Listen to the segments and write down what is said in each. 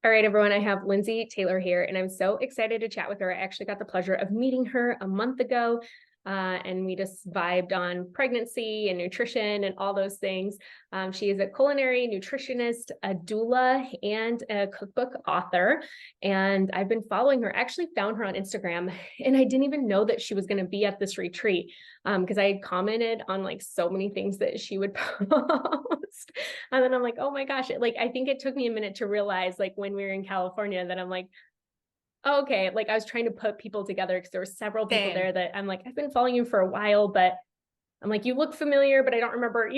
All right, everyone, I have Lindsay Taylor here, and I'm so excited to chat with her. I actually got the pleasure of meeting her a month ago, and we just vibed on pregnancy and nutrition and all those things. She is a culinary nutritionist, a doula, and a cookbook author, and I've been following her. I actually found her on Instagram, and I didn't even know that she was going to be at this retreat because I had commented on like so many things that she would post. And then I'm like, oh my gosh, like I think it took me a minute to realize, like when we were in California, that I'm like, oh, okay, like I was trying to put people together because there were several people Same. there that I'm like, I've been following you for a while, but I'm like, you look familiar, but I don't remember,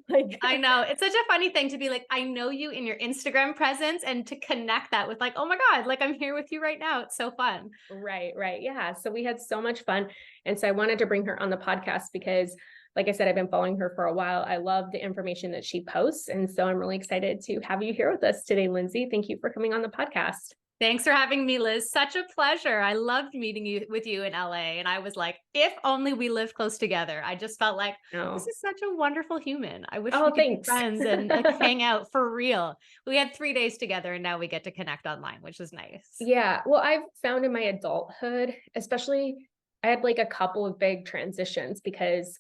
like I know. It's such a funny thing to be like, I know you in your Instagram presence and to connect that with like, oh my God, like I'm here with you right now. It's so fun. right, right. Yeah. So we had so much fun. And so I wanted to bring her on the podcast because, like I said, I've been following her for a while. I love the information that she posts. And so I'm really excited to have you here with us today, Lindsay. Thank you for coming on the podcast. Thanks for having me, Liz. Such a pleasure. I loved meeting you with you in LA. And I was like, if only we lived close together. I just felt like this Oh, is such a wonderful human. I wish we oh, could be thanks. friends and like hang out for real. We had 3 days together and now we get to connect online, which is nice. Yeah. Well, I've found in my adulthood, especially, I had like a couple of big transitions because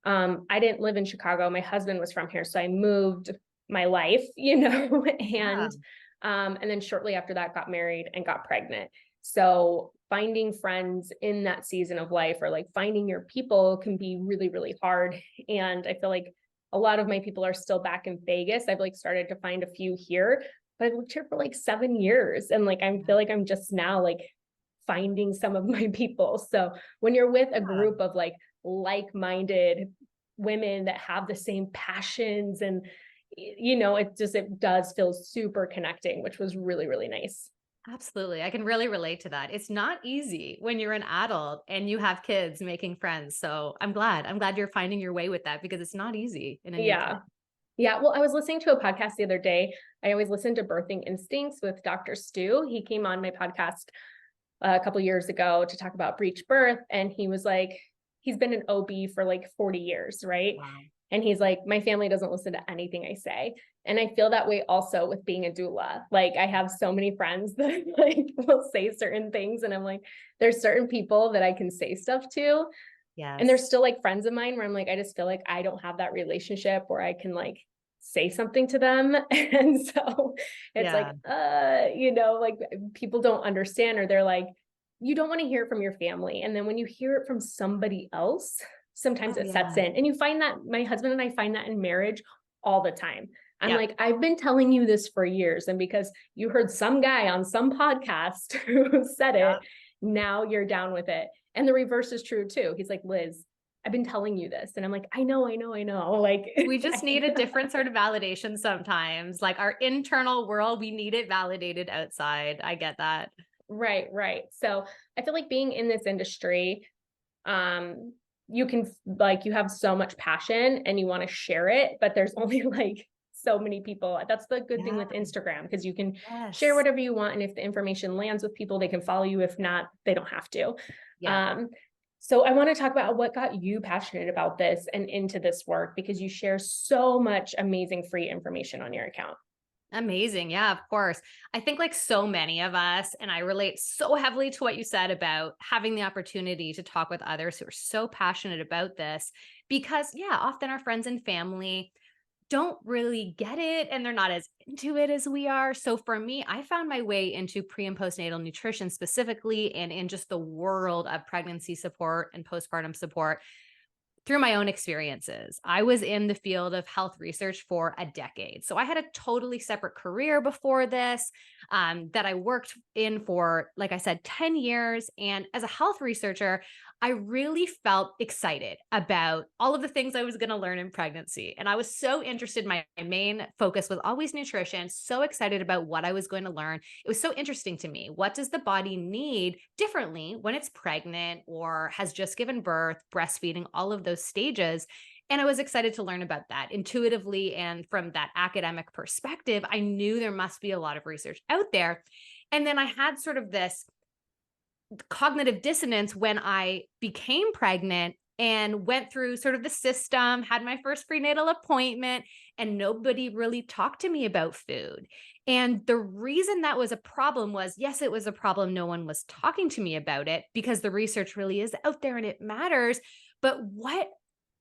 I didn't live in Chicago. My husband was from here, so I moved my life, Yeah. and then shortly after that got married and got pregnant. So finding friends in that season of life or like finding your people can be really, really hard. And I feel like a lot of my people are still back in Vegas. I've like started to find a few here, but I've lived here for like 7 years. And like I feel like I'm just now like finding some of my people. So when you're with a Yeah. group of like-minded women that have the same passions and it does feel super connecting, which was really, really nice. Absolutely. I can really relate to that. It's not easy when you're an adult and you have kids making friends. So I'm glad. I'm glad you're finding your way with that because it's not easy in a new Yeah. place. Yeah. Well, I was listening to a podcast the other day. I always listen to Birthing Instincts with Dr. Stu. He came on my podcast a couple years ago to talk about breech birth. And he was like, he's been an OB for like 40 years, right? Wow. And he's like, my family doesn't listen to anything I say. And I feel that way also with being a doula. Like I have so many friends that like will say certain things. And I'm like, there's certain people that I can say stuff to. And they're Yes. still like friends of mine where I'm like, I just feel like I don't have that relationship where I can like say something to them. And so it's like, Yeah. like people don't understand or they're like, you don't want to hear it from your family. And then when you hear it from somebody else, sometimes Oh, it sets yeah. in. And you find that my husband and I find that in marriage all the time. I'm Yep. like, I've been telling you this for years. And because you heard some guy on some podcast who said it, Yep. now you're down with it. And the reverse is true too. He's like, Liz, I've been telling you this. And I'm like, I know. Like, We just need a different sort of validation sometimes. Like our internal world, we need it validated outside. I get that. right, right. So I feel like being in this industry, you can like, you have so much passion and you want to share it, but there's only like so many people. That's the good thing Yeah. with Instagram because you can share Yes. whatever you want. And if the information lands with people, they can follow you. If not, they don't have to. Yeah. Um, so I want to talk about what got you passionate about this and into this work because you share so much amazing free information on your account. Amazing. Yeah, of course. I think like so many of us, and I relate so heavily to what you said about having the opportunity to talk with others who are so passionate about this because, yeah, often our friends and family don't really get it and they're not as into it as we are. So for me, I found my way into pre and postnatal nutrition specifically and in just the world of pregnancy support and postpartum support through my own experiences. I was in the field of health research for a decade. So I had a totally separate career before this that I worked in for, like I said, 10 years. And as a health researcher, I really felt excited about all of the things I was going to learn in pregnancy. And I was so interested. My main focus was always nutrition, so excited about what I was going to learn. It was so interesting to me. What does the body need differently when it's pregnant or has just given birth, breastfeeding, all of those stages? And I was excited to learn about that intuitively. And from that academic perspective, I knew there must be a lot of research out there. And then I had sort of this cognitive dissonance when I became pregnant and went through sort of the system, had my first prenatal appointment, and nobody really talked to me about food. And the reason that was a problem was, yes, it was a problem. No one was talking to me about it because the research really is out there and it matters. But what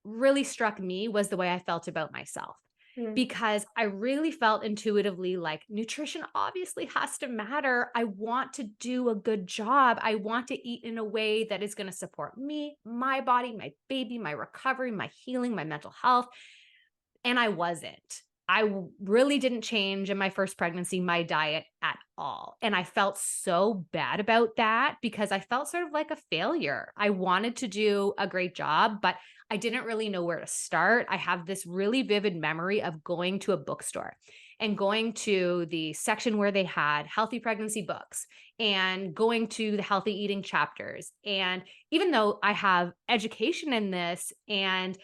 really struck me was the way I felt about myself, Mm. because I really felt intuitively like nutrition obviously has to matter. I want to do a good job. I want to eat in a way that is going to support me, my body, my baby, my recovery, my healing, my mental health. And I wasn't. Really didn't change in my first pregnancy, my diet at all. And I felt so bad about that because I felt sort of like a failure. I wanted to do a great job, but I didn't really know where to start. I have this really vivid memory of going to a bookstore and going to the section where they had healthy pregnancy books and going to the healthy eating chapters. And even though I have education in this and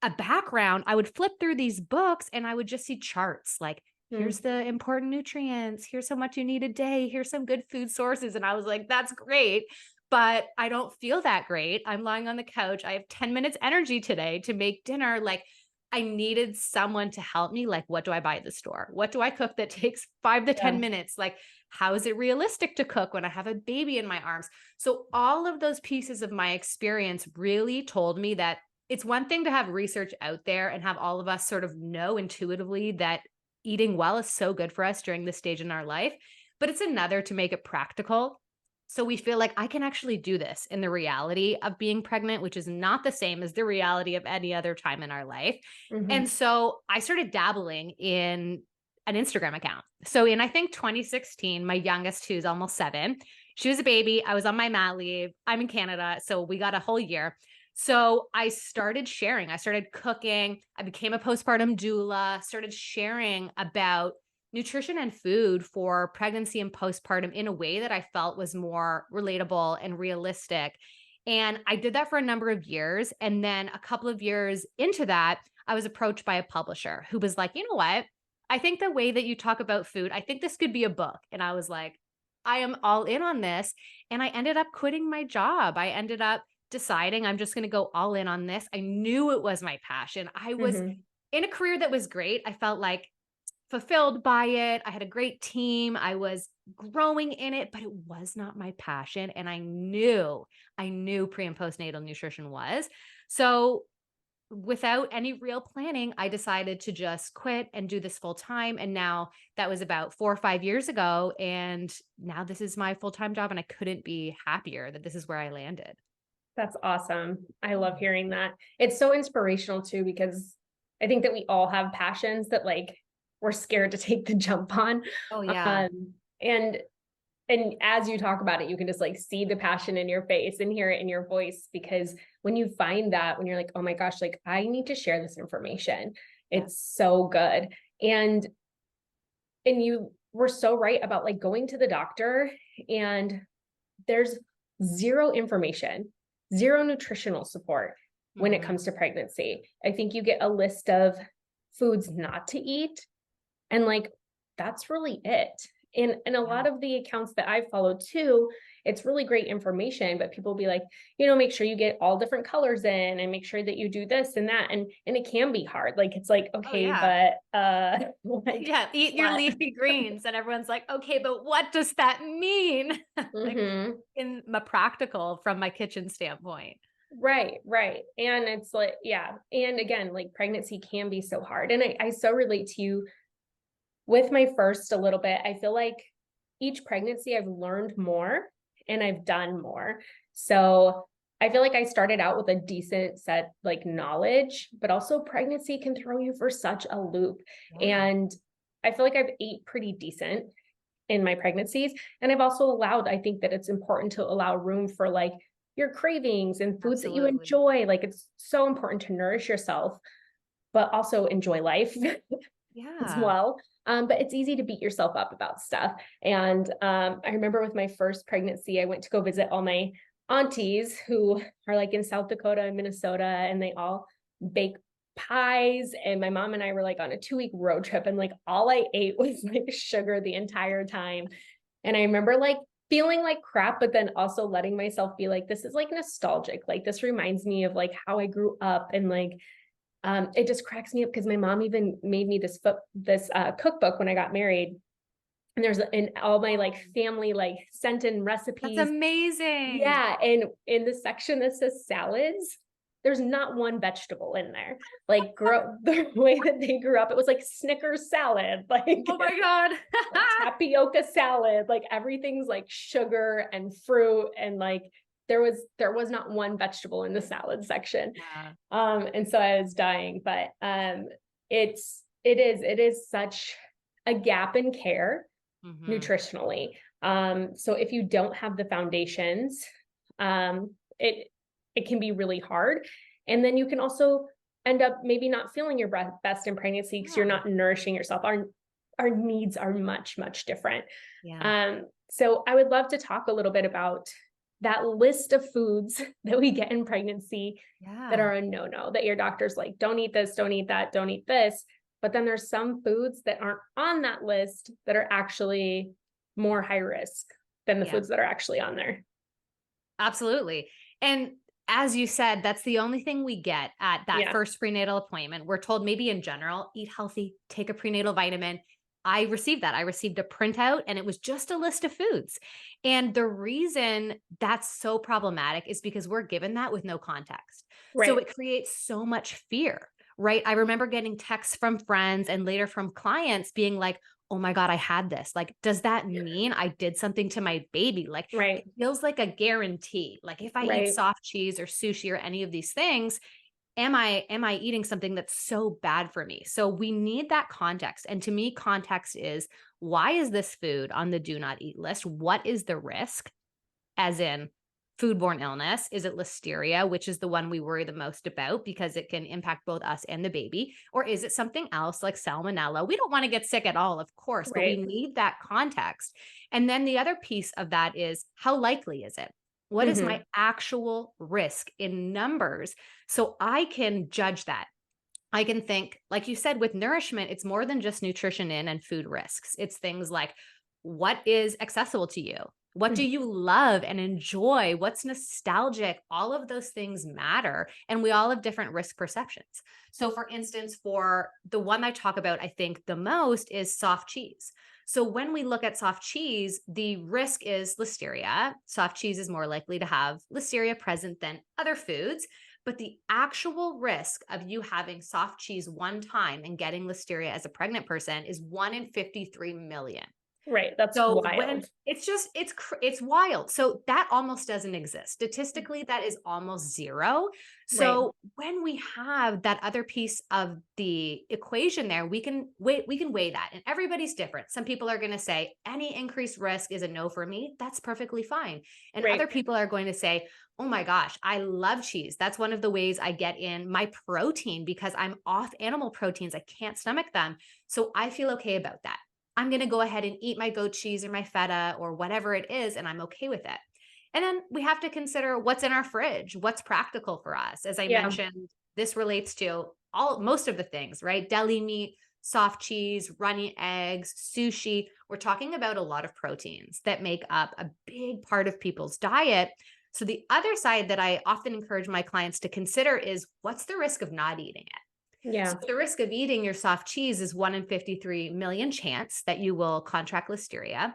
a background, I would flip through these books and I would just see charts like, Mm. here's the important nutrients, here's how much you need a day, here's some good food sources. And I was like, that's great, but I don't feel that great. I'm lying on the couch. I have 10 minutes energy today to make dinner. Like, I needed someone to help me. Like, what do I buy at the store? What do I cook that takes 5 to 10 Yeah. minutes? Like, how is it realistic to cook when I have a baby in my arms? So all of those pieces of my experience really told me that it's one thing to have research out there and have all of us sort of know intuitively that eating well is so good for us during this stage in our life, but it's another to make it practical. So we feel like I can actually do this in the reality of being pregnant, which is not the same as the reality of any other time in our life. Mhm. And so I started dabbling in an Instagram account. So in, I think, 2016, my youngest, who's almost 7, she was a baby. I was on my mat leave. I'm in Canada, so we got a whole year. So I started sharing, I started cooking, I became a postpartum doula, started sharing about nutrition and food for pregnancy and postpartum in a way that I felt was more relatable and realistic. And I did that for a number of years. And then a couple of years into that, I was approached by a publisher who was like, you know what? I think the way that you talk about food, I think this could be a book. And I was like, I am all in on this. And I ended up quitting my job. I ended up deciding I'm just going to go all in on this. I knew it was my passion. I was Mhm. in a career that was great. I felt like fulfilled by it. I had a great team. I was growing in it, but it was not my passion. And I knew pre and postnatal nutrition was. So without any real planning, I decided to just quit and do this full time. And now that was about 4 or 5 years ago. And now this is my full time job. And I couldn't be happier that this is where I landed. That's awesome. I love hearing that. It's so inspirational too, because I think that we all have passions that like we're scared to take the jump on. Oh, yeah. Um, and and as you talk about it, you can just like see the passion in your face and hear it in your voice, because when you find that, when you're like, oh my gosh, like I need to share this information, Yeah. it's so good. And you were so right about like going to the doctor, and there's zero information, zero nutritional support when it Mhm. comes to pregnancy. I think you get a list of foods not to eat, and like that's really it. And a Yeah. lot of the accounts that I follow too, it's really great information, but people be like, make sure you get all different colors in and make sure that you do this and that. And it can be hard. Like it's like, Oh, okay, yeah. but like Yeah, eat your what? leafy greens, and everyone's like, "Okay, but what does that mean?" Like, Hmm. in my practical from my kitchen standpoint. Right, right. And it's like, yeah. And again, like pregnancy can be so hard. And I so relate to you with my first a little bit. I feel like each pregnancy I've learned more and I've done more. So I feel like I started out with a decent set like knowledge, but also pregnancy can throw you for such a loop. Yeah, And I feel like I've ate pretty decent in my pregnancies. And I've also allowed, I think that it's important to allow room for like your cravings and foods that you absolutely. enjoy. Like it's so important to nourish yourself, but also enjoy life as Yeah. well. But it's easy to beat yourself up about stuff. And I remember with my first pregnancy, I went to go visit all my aunties who are like in South Dakota and Minnesota, and they all bake pies. And my mom and I were like on a 2-week road trip, and like all I ate was like sugar the entire time. And I remember like feeling like crap, but then also letting myself be like, this is like nostalgic. Like this reminds me of like how I grew up, and like, it just cracks me up because my mom even made me this cookbook when I got married. And there's in all my like family, like sent in That's recipes. amazing. Yeah. And in the section that says salads, there's not one vegetable in there. Like the way that they grew up, it was like Snickers salad, like Oh my God. tapioca salad, like everything's like sugar and fruit. And like there was not one vegetable in the salad section. Yeah. And so I was dying, but it is such a gap in care nutritionally. So if you don't have the foundations, it can be really hard. And then you can also end up maybe not feeling your best in pregnancy because you're not nourishing yourself. Our needs are much, much different. Yeah. So I would love to talk a little bit about that list of foods that we get in pregnancy that are a no-no, that your doctor's like, don't eat this, don't eat that, don't eat this. But then there's some foods that aren't on that list that are actually more high risk than the foods that are actually on there. Absolutely. And as you said, that's the only thing we get at that first prenatal appointment. We're told maybe in general, eat healthy, take a prenatal vitamin. I received that. I received a printout and it was just a list of foods. And the reason that's so problematic is because we're given that with no context. Right. So it creates so much fear, right? I remember getting texts from friends and later from clients being like, oh my God, I had this. Like, does that mean I did something to my baby? Like, it feels like a guarantee. Like if I eat soft cheese or sushi or any of these things, am I eating something that's so bad for me? So we need that context. And to me, context is, why is this food on the do not eat list? What is the risk? As in foodborne illness? Is it listeria, which is the one we worry the most about because it can impact both us and the baby? Or is it something else like salmonella? We don't want to get sick at all, of course, but we need that context. And then the other piece of that is, how likely is it? What is my actual risk in numbers? So I can judge that. I can think, like you said, with nourishment, it's more than just nutrition in and food risks. It's things like, what is accessible to you? What do you love and enjoy? What's nostalgic? All of those things matter. And we all have different risk perceptions. So for instance, for the one I talk about, I think the most is soft cheese. So when we look at soft cheese, the risk is listeria. Soft cheese is more likely to have listeria present than other foods. But the actual risk of you having soft cheese one time and getting listeria as a pregnant person is 1 in 53 million. Right. That's So wild. when it's wild. So that almost doesn't exist. Statistically, that is almost zero. So when we have that other piece of the equation there, we can weigh that. And everybody's different. Some people are going to say any increased risk is a no for me. That's perfectly fine. And other people are going to say, oh my gosh, I love cheese. That's one of the ways I get in my protein because I'm off animal proteins. I can't stomach them. So I feel okay about that. I'm going to go ahead and eat my goat cheese or my feta or whatever it is, and I'm okay with it. And then we have to consider what's in our fridge, what's practical for us. As I mentioned, this relates to most of the things, right? Deli meat, soft cheese, runny eggs, sushi. We're talking about a lot of proteins that make up a big part of people's diet. So the other side that I often encourage my clients to consider is, what's the risk of not eating it? Yeah. So the risk of eating your soft cheese is 1 in 53 million chance that you will contract listeria.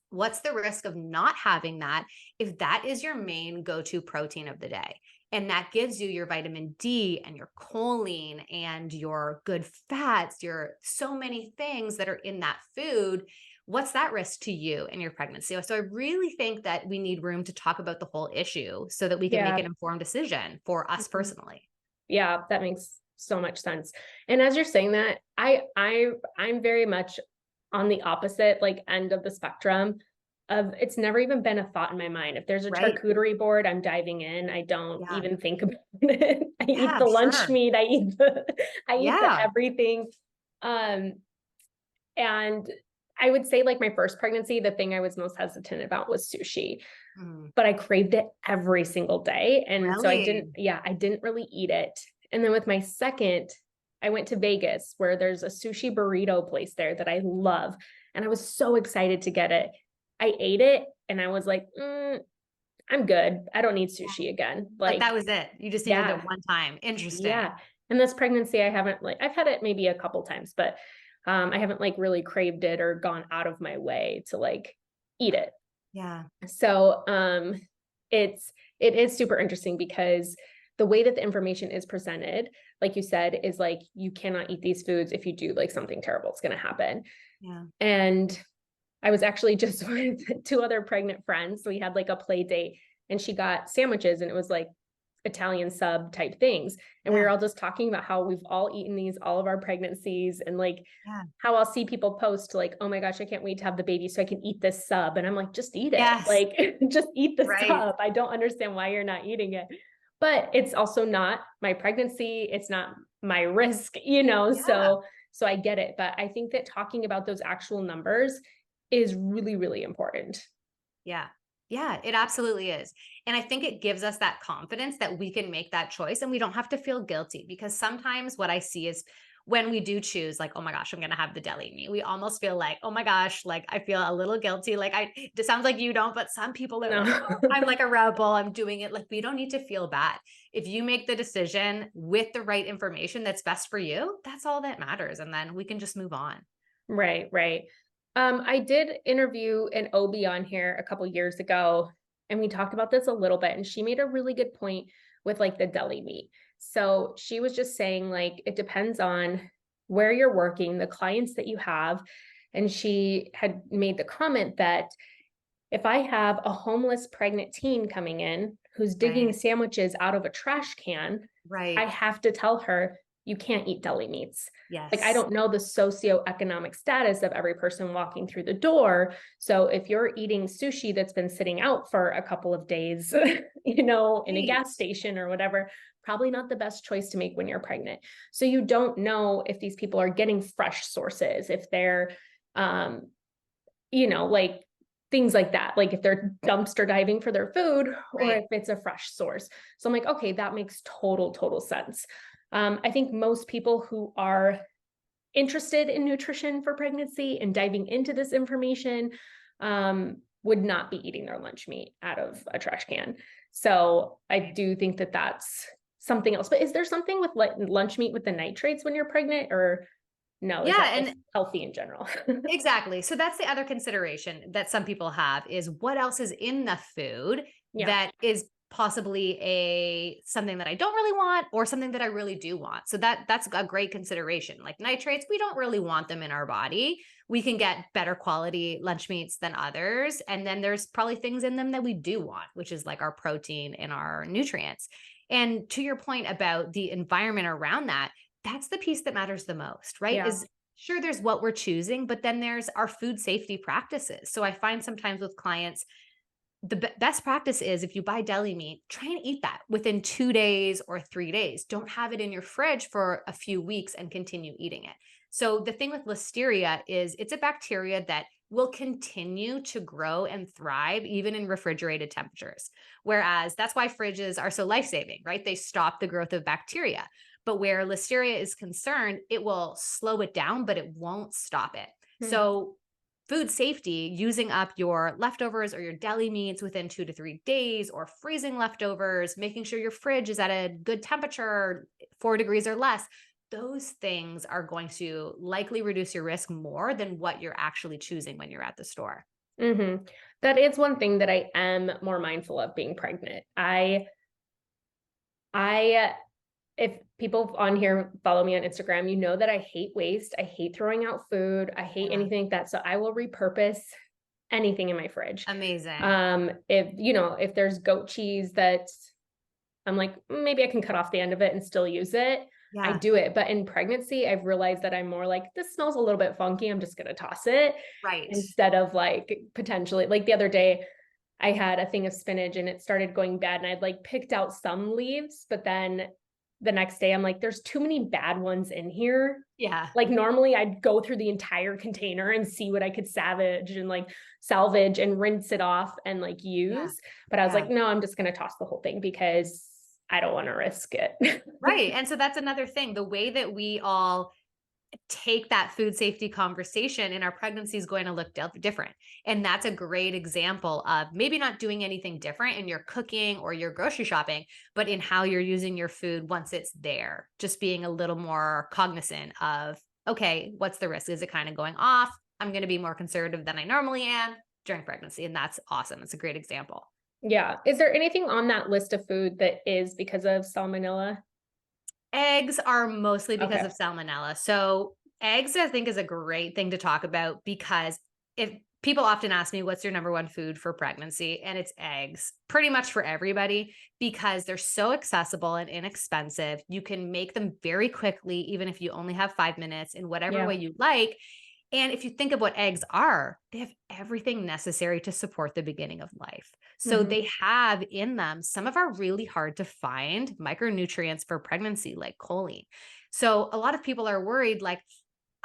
What's the risk of not having that if that is your main go-to protein of the day? And that gives you your vitamin D and your choline and your good fats, your so many things that are in that food. What's that risk to you in your pregnancy? So I really think that we need room to talk about the whole issue so that we can make an informed decision for us personally. Yeah, that makes so much sense. And as you're saying that, I'm very much on the opposite like end of the spectrum of, it's never even been a thought in my mind. If there's a charcuterie board, I'm diving in. I don't even think about it. I eat the lunch meat. I eat the everything. And I would say like my first pregnancy, the thing I was most hesitant about was sushi, but I craved it every single day. And so I didn't really eat it. And then with my second, I went to Vegas where there's a sushi burrito place there that I love. And I was so excited to get it. I ate it and I was like, I'm good. I don't need sushi again. Like that Like, was it. You just needed yeah, it one time. Interesting. yeah. And this pregnancy, I haven't like, I've had it maybe a couple times, but I haven't like really craved it or gone out of my way to like eat it. Yeah. So it is super interesting because the way that the information is presented, like you said, is like you cannot eat these foods. If you do, like something terrible is going to happen. Yeah. And I was actually just with two other pregnant friends. So we had like a play date and she got sandwiches and it was like Italian sub type things. And we Yeah. were all just talking about how we've all eaten these all of our pregnancies and like Yeah. how I'll see people post like, oh my gosh, I can't wait to have the baby so I can eat this sub. And I'm like, just eat it. Yes. Like, just eat the Right. sub. I don't understand why you're not eating it. But it's also not my pregnancy. It's not my risk, you know? Yeah. So I get it. But I think that talking about those actual numbers is really, really important. Yeah. Yeah, it absolutely is. And I think it gives us that confidence that we can make that choice and we don't have to feel guilty because sometimes what I see is when we do choose, like, oh my gosh, I'm going to have the deli meat, we almost feel like, oh my gosh, like I feel a little guilty. Like it sounds like you don't, but some people are No. like, oh, I'm like a rebel. I'm doing it. Like we don't need to feel bad. If you make the decision with the right information that's best for you, that's all that matters. And then we can just move on. Right, right. I did interview an OB on here a couple years ago, and we talked about this a little bit, and she made a really good point with like the deli meat. So she was just saying like it depends on where you're working, the clients that you have, and she had made the comment that if I have a homeless pregnant teen coming in who's digging Right. sandwiches out of a trash can, I Right. have to tell her, you can't eat deli meats. Like, I Yes. don't know the socioeconomic status of every person walking through the door. So if you're eating sushi that's been sitting out for a couple of days, you know, in a Right. gas station or whatever, probably not the best choice to make when you're pregnant. So you don't know if these people are getting fresh sources, if they're, um, you know, like things like that, like if they're dumpster diving for their food or Right. if it's a fresh source. So I'm like, okay, that makes total sense. I think most people who are interested in nutrition for pregnancy and diving into this information would not be eating their lunch meat out of a trash can. So I do think that that's something else. But is there something with lunch meat with the nitrates when you're pregnant, or no, is Yeah. that just And healthy in general? exactly. So that's the other consideration that some people have is what else is in the food Yeah. that is possibly a something that I don't really want or something that I really do want. So that's a great consideration. Like nitrates, we don't really want them in our body. We can get better quality lunch meats than others. And then there's probably things in them that we do want, which is like our protein and our nutrients. And to your point about the environment around that, that's the piece that matters the most, right? Yeah. Is sure, there's what we're choosing, but then there's our food safety practices. So I find sometimes with clients, the best practice is if you buy deli meat, try and eat that within 2 days or 3 days. Don't have it in your fridge for a few weeks and continue eating it. So the thing with listeria is it's a bacteria that will continue to grow and thrive even in refrigerated temperatures. Whereas that's why fridges are so life-saving, right? They stop the growth of bacteria. But where listeria is concerned, it will slow it down, but it won't stop it. Hmm. So food safety, using up your leftovers or your deli meats within 2 to 3 days, or freezing leftovers, making sure your fridge is at a good temperature, 4 degrees or less, those things are going to likely reduce your risk more than what you're actually choosing when you're at the store. Mm-hmm. That is one thing that I am more mindful of being pregnant. I if people on here follow me on Instagram, you know that I hate waste. I hate throwing out food. I hate Yeah. anything like that. So I will repurpose anything in my fridge. Amazing. If you know, if there's goat cheese that I'm like, maybe I can cut off the end of it and still use it, I Yeah. do it. But in pregnancy, I've realized that I'm more like, this smells a little bit funky. I'm just gonna toss it Right. instead of like potentially like the other day I had a thing of spinach and it started going bad and I'd like picked out some leaves, but then the next day I'm like, there's too many bad ones in here. Yeah. Like normally I'd go through the entire container and see what I could salvage and rinse it off and like Yeah. use. But I was Yeah. like, no, I'm just going to toss the whole thing because I don't want to risk it. Right. And so that's another thing. The way that we all take that food safety conversation, and our pregnancy is going to look different. And that's a great example of maybe not doing anything different in your cooking or your grocery shopping, but in how you're using your food once it's there, just being a little more cognizant of, okay, what's the risk? Is it kind of going off? I'm going to be more conservative than I normally am during pregnancy. And that's awesome. It's a great example. Yeah. Is there anything on that list of food that is because of salmonella? Eggs are mostly because Okay. of salmonella. So eggs, I think, is a great thing to talk about because if people often ask me, what's your number one food for pregnancy? And it's eggs, pretty much for everybody, because they're so accessible and inexpensive. You can make them very quickly, even if you only have 5 minutes, in whatever Yeah. way you like. And if you think of what eggs are, they have everything necessary to support the beginning of life. So Mhm. they have in them some of our really hard to find micronutrients for pregnancy, like choline. So a lot of people are worried, like,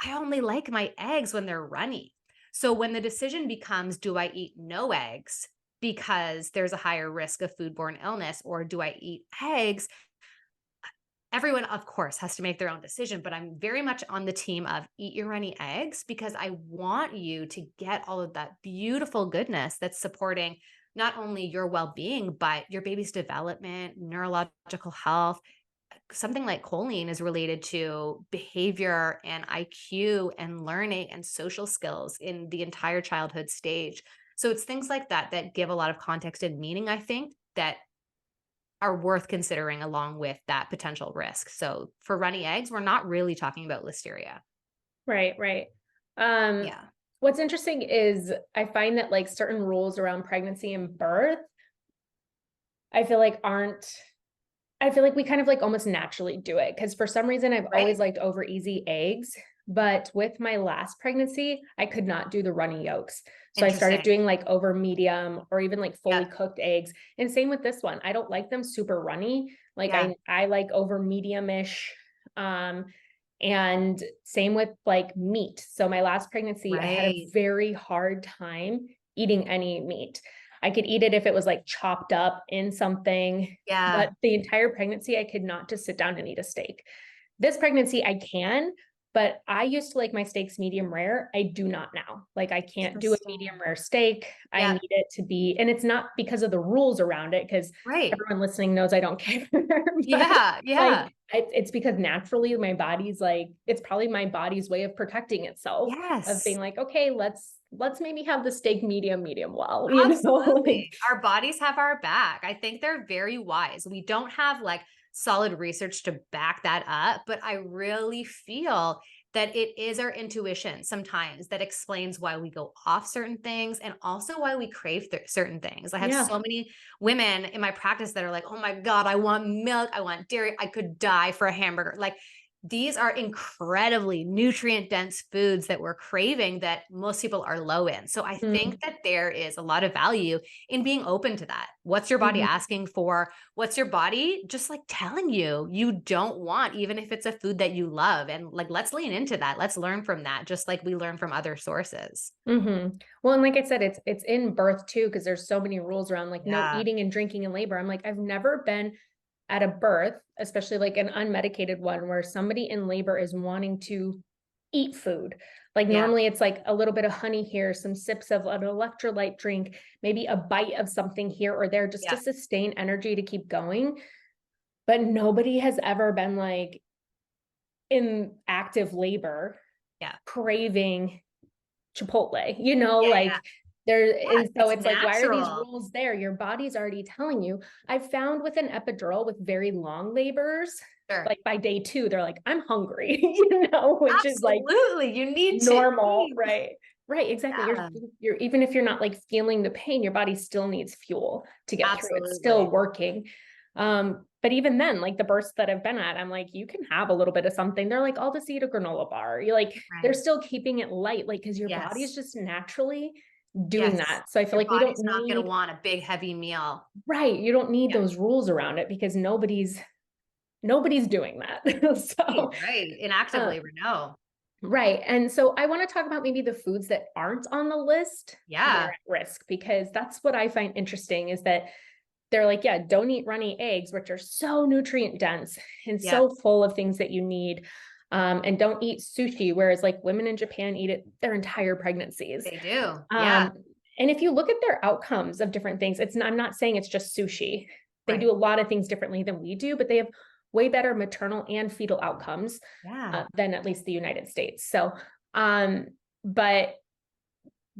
I only like my eggs when they're runny. So when the decision becomes, do I eat no eggs because there's a higher risk of foodborne illness, or do I eat eggs? Everyone, of course, has to make their own decision, but I'm very much on the team of eat your runny eggs because I want you to get all of that beautiful goodness that's supporting not only your well-being, but your baby's development, neurological health. Something like choline is related to behavior and IQ and learning and social skills in the entire childhood stage. So it's things like that that give a lot of context and meaning, I think, that are worth considering along with that potential risk. So for runny eggs, we're not really talking about listeria. Right, right. Um, Yeah. what's interesting is I find that like certain rules around pregnancy and birth, I feel like aren't I feel like we kind of like almost naturally do it because for some reason I've Right. always liked over easy eggs, but with my last pregnancy, I could not do the runny yolks. So I started Interesting. doing like over medium or even like fully Yeah. cooked eggs. And same with this one. I don't like them super runny. Like Yeah. I like over medium-ish. Um, and same with like meat. So my last pregnancy, I had a Right. very hard time eating any meat. I could eat it if it was like chopped up in something, Yeah. but the entire pregnancy, I could not just sit down and eat a steak. This pregnancy, I can, but I used to like my steaks medium rare. I do not now. Like I can't do a medium Interesting. rare steak. I Yeah. need it to be, and it's not because of the rules around it, because Right. everyone listening knows I don't care. But Yeah. Yeah. like it's because naturally my body's like, it's probably my body's way of protecting itself, of Yes. being like, okay, let's maybe have the steak medium well, you know, like Absolutely. Our bodies have our back. I think they're very wise. We don't have like solid research to back that up, but I really feel that it is our intuition sometimes that explains why we go off certain things and also why we crave certain things. I have yeah. so many women in my practice that are like, oh my God, I want milk. I want dairy. I could die for a hamburger. Like, these are incredibly nutrient dense foods that we're craving that most people are low in. So I think Mm, that there is a lot of value in being open to that. What's your body mhm. asking for? What's your body just like telling you don't want, even if it's a food that you love? And like, let's lean into that. Let's learn from that, just like we learn from other sources. Well, and like I said, it's in birth too, because there's so many rules around like no Yeah. eating and drinking in labor. I'm like, I've never been at a birth, especially like an unmedicated one, where somebody in labor is wanting to eat food. Like Yeah. normally it's like a little bit of honey here, some sips of an electrolyte drink, maybe a bite of something here or there just to Yeah. sustain energy to keep going. But nobody has ever been like in active labor Yeah. craving Chipotle, you know, Yeah. like Yeah. there, Yes. and so It's it's like, why are these natural. rules there? Your body's already telling you. I've found with an epidural with very long labors, Sure. like by day two, they're like, I'm hungry, you know, which is like Absolutely. You need to normal, eat. right? Right, exactly. Yeah. You're even if you're not like feeling the pain, your body still needs fuel to get through. It's still Absolutely. working. But even then, like the bursts that I've been at, I'm like, you can have a little bit of something. They're like, I'll just eat a granola bar. You're like, they're Right. still keeping it light, like because your body is Yes. just naturally doing Yes. that. So I feel Your like we don't body's not gonna need, want a big heavy meal. right, you don't need Yeah. those rules around it because nobody's doing that. Right, So right. In active uh, labor, no. right. And so I want to talk about maybe the foods that aren't on the list that are Yeah. at risk, because that's what I find interesting is that they're like, yeah, don't eat runny eggs, which are so nutrient dense and Yeah. so full of things that you need. and don't eat sushi, whereas like women in Japan eat it their entire pregnancies. They do. Yeah. Um, and if you look at their outcomes of different things, I'm not saying it's just sushi. They do a lot of things differently than we do, but they have way better maternal and fetal outcomes than at least the United States. So, but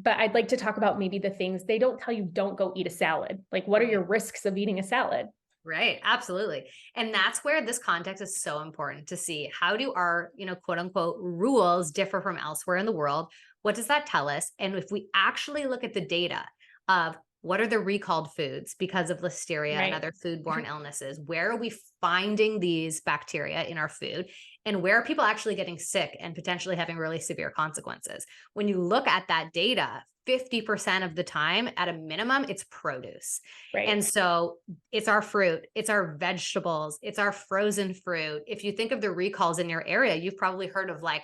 I'd like to talk about maybe the things they don't tell you. Don't go eat a salad. Like, what are your risks of eating a salad? Right. Absolutely. And that's where this context is so important to see. How do our, quote unquote rules differ from elsewhere in the world? What does that tell us? And if we actually look at the data of what are the recalled foods because of listeria and other foodborne illnesses, where are we finding these bacteria in our food, and where are people actually getting sick and potentially having really severe consequences? When you look at that data, 50% of the time, at a minimum, it's produce. And so it's our fruit, it's our vegetables, it's our frozen fruit. If you think of the recalls in your area, you've probably heard of like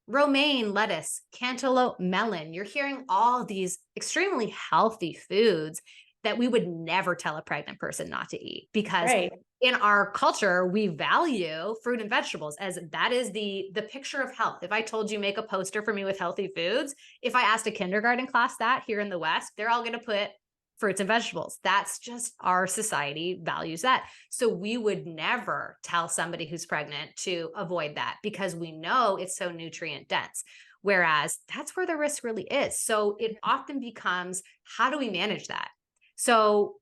romaine lettuce, cantaloupe melon. You're hearing all these extremely healthy foods that we would never tell a pregnant person not to eat, because in our culture, we value fruit and vegetables as that is the picture of health. If I told you make a poster for me with healthy foods, if I asked a kindergarten class that here in the West, they're all going to put fruits and vegetables. That's just our society values that. So we would never tell somebody who's pregnant to avoid that because we know it's so nutrient dense. Whereas that's where the risk really is. So it often becomes, how do we manage that? So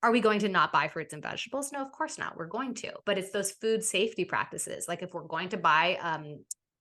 are we going to not buy fruits and vegetables? No, of course not. We're going to, but it's those food safety practices. Like if we're going to buy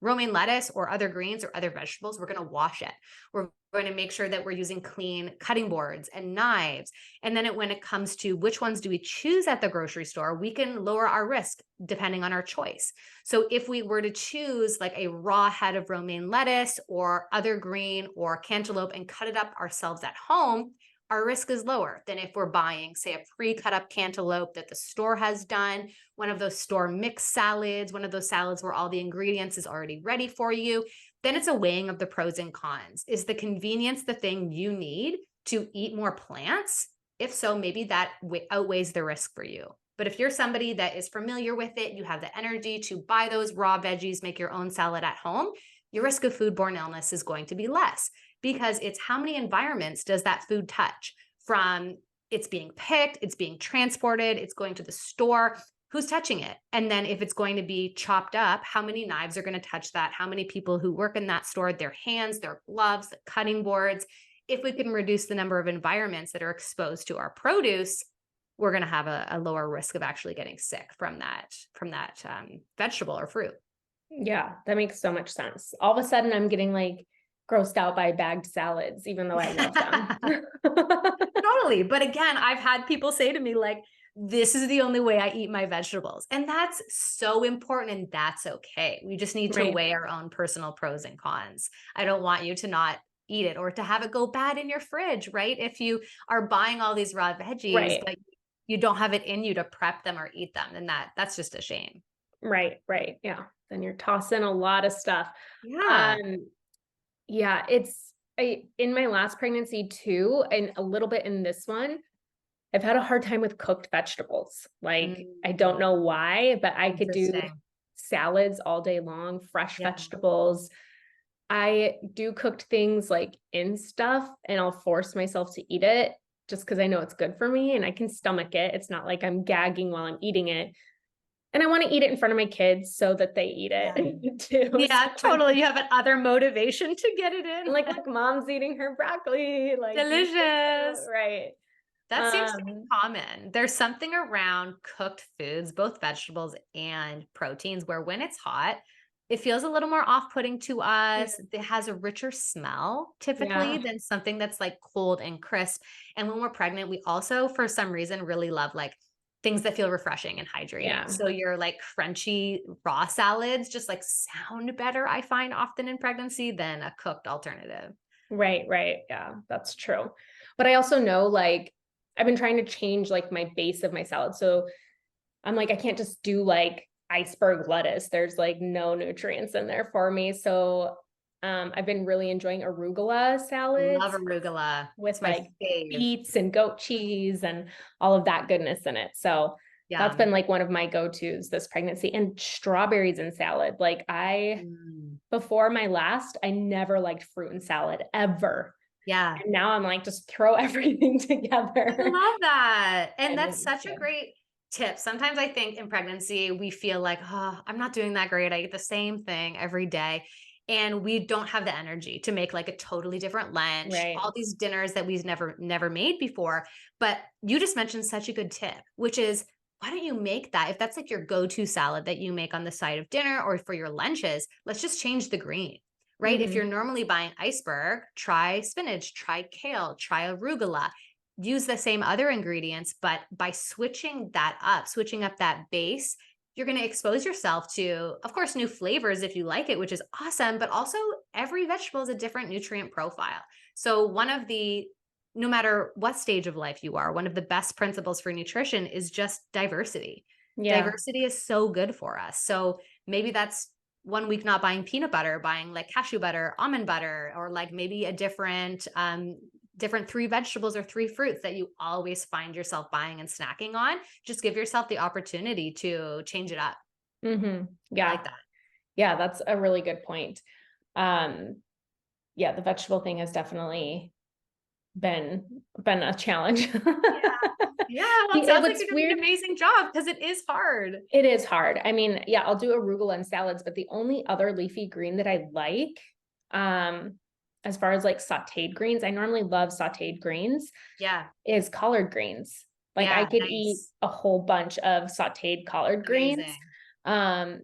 romaine lettuce or other greens or other vegetables, we're going to wash it. We're going to make sure that we're using clean cutting boards and knives. And then when it comes to which ones do we choose at the grocery store, we can lower our risk depending on our choice. So if we were to choose like a raw head of romaine lettuce or other green or cantaloupe and cut it up ourselves at home, our risk is lower than if we're buying, say, a pre-cut up cantaloupe that the store has done, one of those store mixed salads, one of those salads where all the ingredients is already ready for you. Then it's a weighing of the pros and cons. Is the convenience the thing you need to eat more plants? If so, maybe that outweighs the risk for you. But if you're somebody that is familiar with it, you have the energy to buy those raw veggies, make your own salad at home, your risk of foodborne illness is going to be less. Because it's how many environments does that food touch, from it's being picked, it's being transported, it's going to the store, who's touching it? And then if it's going to be chopped up, how many knives are going to touch that? How many people who work in that store, their hands, their gloves, the cutting boards? If we can reduce the number of environments that are exposed to our produce, we're going to have a lower risk of actually getting sick from that vegetable or fruit. Yeah, that makes so much sense. All of a sudden I'm getting like grossed out by bagged salads, even though I love them. Totally. But again, I've had people say to me like, this is the only way I eat my vegetables. And that's so important. And that's okay. We just need to weigh our own personal pros and cons. I don't want you to not eat it or to have it go bad in your fridge, right? If you are buying all these raw veggies, but you don't have it in you to prep them or eat them, then that's just a shame. Right. Yeah. Then you're tossing a lot of stuff. Yeah. Yeah, in my last pregnancy too, and a little bit in this one, I've had a hard time with cooked vegetables. Like, I don't know why, but I could do salads all day long, fresh vegetables. I do cooked things like in stuff, and I'll force myself to eat it just because I know it's good for me and I can stomach it. It's not like I'm gagging while I'm eating it. And I want to eat it in front of my kids so that they eat it too. Yeah, totally. You have another motivation to get it in. Like, look, mom's eating her broccoli. Like, delicious. Right. That seems to be common. There's something around cooked foods, both vegetables and proteins, where when it's hot, it feels a little more off-putting to us. It has a richer smell typically than something that's like cold and crisp. And when we're pregnant, we also, for some reason, really love like things that feel refreshing and hydrating. So your like crunchy raw salads just like sound better, I find often in pregnancy, than a cooked alternative. Right. Yeah, that's true. But I also know like I've been trying to change like my base of my salad. So I'm like, I can't just do like iceberg lettuce. There's like no nutrients in there for me. So I've been really enjoying arugula salads. Love arugula with like beets and goat cheese and all of that goodness in it. So That's Yeah. been like one of my go-tos this pregnancy, and strawberries and salad. Like Mm. before my last, I never liked fruit and salad ever. Yeah. And now I'm like, just throw everything I together. love that. And And that's then, such a yeah. great tip. Sometimes I think in pregnancy, we feel like, oh, I'm not doing that great. I eat the same thing every day. And we don't have the energy to make like a totally different lunch, Right. all these dinners that we've never made before. But you just mentioned such a good tip, which is why don't you make that? If that's like your go-to salad that you make on the side of dinner or for your lunches, let's just change the green. Right. If Hmm. you're normally buying iceberg, try spinach, try kale, try arugula, use the same other ingredients, but by switching that up, switching up that base, you're going to expose yourself to, of course, new flavors if you like it, which is awesome, but also every vegetable is a different nutrient profile. So, no matter what stage of life you are, one of the best principles for nutrition is just diversity. Yeah. Diversity is so good for us. So, maybe that's one week not buying peanut butter, buying like cashew butter, almond butter, or like maybe a different three vegetables or three fruits that you always find yourself buying and snacking on. Just give yourself the opportunity to change it up. Hmm. I Yeah. like that. Yeah. That's a really good point. Um, yeah, the vegetable thing has definitely been a challenge. Yeah. Well, it sounds like What's you're doing weird, an amazing job because it is hard. it is hard. I mean, yeah, I'll do arugula and salads, but the only other leafy green that I like, um, as far as like sauteed greens, I normally love sauteed greens, Yeah. is collard greens. Like I Yeah. could eat Nice. a whole bunch of sauteed collard greens. Amazing. Um,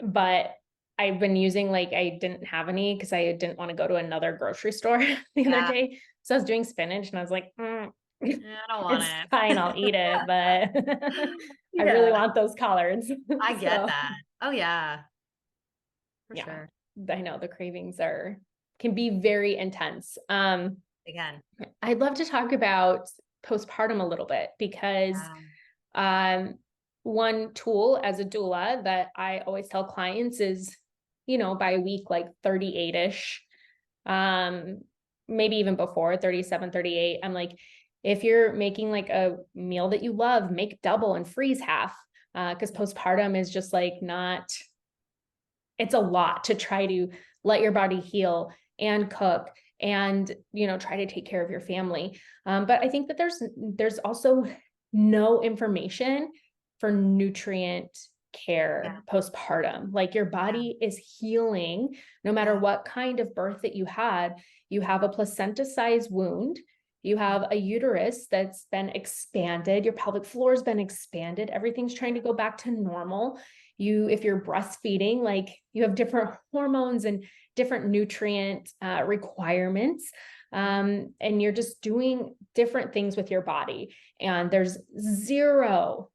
but I've been using, like, I didn't have any because I didn't want to go to another grocery store the other Yeah. day. So I was doing spinach and I was like, I don't want it's fine, I'll eat it, but it. I really Yeah. want those collards. I get So that. Oh, yeah. For yeah, sure. I know the cravings can be very intense. Again. I'd love to talk about postpartum a little bit because Yeah. um, one tool as a doula that I always tell clients is, by week like 38-ish, maybe even before 37, 38, I'm like, if you're making like a meal that you love, make double and freeze half. Because postpartum is just like not, it's a lot to try to let your body heal and cook and try to take care of your family. But I think that there's also no information for nutrient Yeah. care postpartum. Like your Yeah. body is healing no matter Yeah. what kind of birth that you had. You have a placenta sized wound, you have a uterus that's been expanded, your pelvic floor has been expanded, everything's trying to go back to normal. If you're breastfeeding, like you have different hormones and different nutrient requirements, and you're just doing different things with your body, and there's zero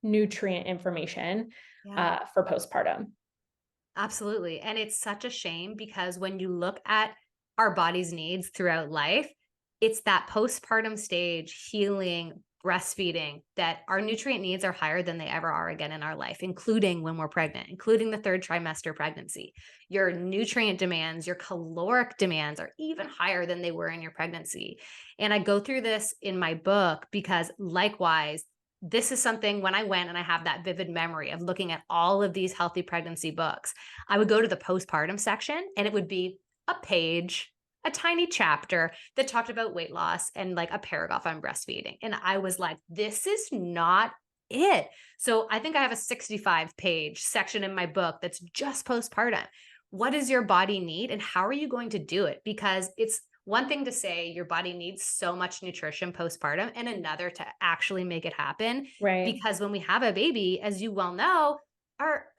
nutrient information Yeah. for postpartum. Absolutely. And it's such a shame because when you look at our body's needs throughout life, it's that postpartum stage, healing, breastfeeding, that our nutrient needs are higher than they ever are again in our life, including when we're pregnant, including the third trimester pregnancy. Your nutrient demands, your caloric demands are even higher than they were in your pregnancy. And I go through this in my book because, likewise, this is something when I went and I have that vivid memory of looking at all of these healthy pregnancy books, I would go to the postpartum section and it would be a page, a tiny chapter that talked about weight loss and like a paragraph on breastfeeding. And I was like, this is not it. So I think I have a 65-page section in my book that's just postpartum. What does your body need and how are you going to do it? Because it's one thing to say your body needs so much nutrition postpartum and another to actually make it happen. Right. Because when we have a baby, as you well know,